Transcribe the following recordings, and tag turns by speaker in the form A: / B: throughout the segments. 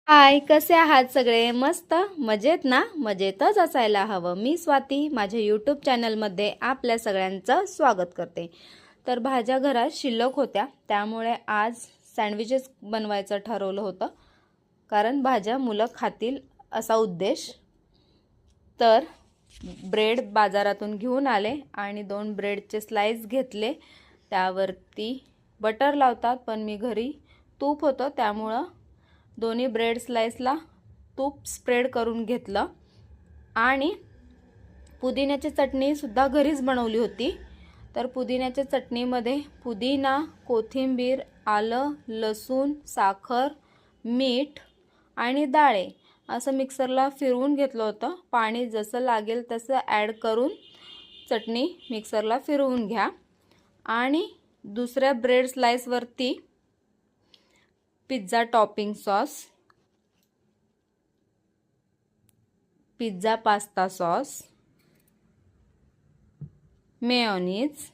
A: हाय, कसे आहात सगळे? मस्त मजेत ना? मजेतच असायला हवं. मी स्वाती माझ्या यूट्यूब चॅनलमध्ये आपल्या सगळ्यांचं स्वागत करते. तर भाज्या घरात शिल्लक होत्या, त्यामुळे आज सँडविचेस बनवायचं ठरवलं होतं, कारण भाज्या मुलं खातील असा उद्देश. तर ब्रेड बाजारातून घेऊन आले आणि 2 ब्रेडचे स्लाइस घेतले. त्यावरती बटर लावतात, पण मी घरी तूप होतं त्यामुळं दोन्ही ब्रेड स्लाइसला तूप स्प्रेड करून घेतलं. आणि पुदिन्याची चटणी सुद्धा घरीच बनवली होती. तर पुदिन्याच्या चटणीमध्ये पुदिना, कोथिंबीर, आलं, लसूण, साखर, मीठ आणि डाळे असं मिक्सरला फिरवून घेतलं होतं. पाणी जसं लागेल तसं ॲड करून चटणी मिक्सरला फिरवून घ्या. आणि दुसऱ्या ब्रेड स्लाइसवरती pizza topping sauce, pizza pasta sauce, mayonnaise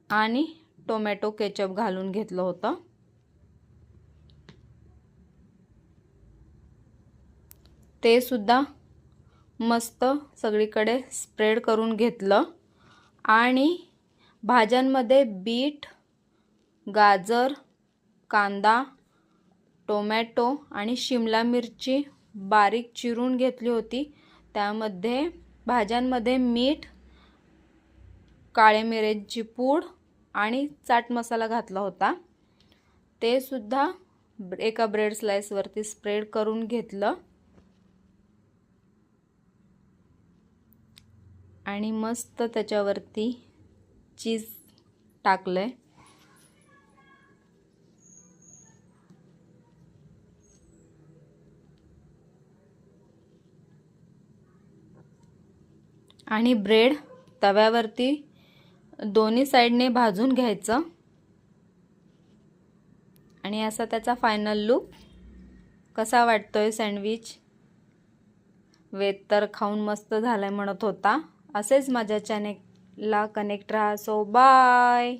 A: आणि टोमॅटो केचप घालून घेतलं होतं. ते सुद्धा मस्त सगळीकडे स्प्रेड करून घेतलं. आणि भाज्यांमध्ये बीट, गाजर, कांदा, टोमॅटो आणि शिमला मिरची बारीक चिरून घेतली होती. त्यामध्ये भाज्यांमध्ये मीठ, काळे मिऱ्याची पूड आणि चाट मसाला घातला होता. ते सुद्धा एका ब्रेड स्लाइसवरती स्प्रेड करून घेतलं आणि मस्त त्याच्यावरती चीज टाकलंय. आणि ब्रेड तव्यावरती दोन्ही साइडने भाजून घ्यायचं. आणि असा त्याचा फायनल लुक कसा वाटतोय सँडविच? वेद तर खाऊन मस्त झालाय म्हणत होता. असेच माझ्या चॅनेलला कनेक्ट राहा. So bye.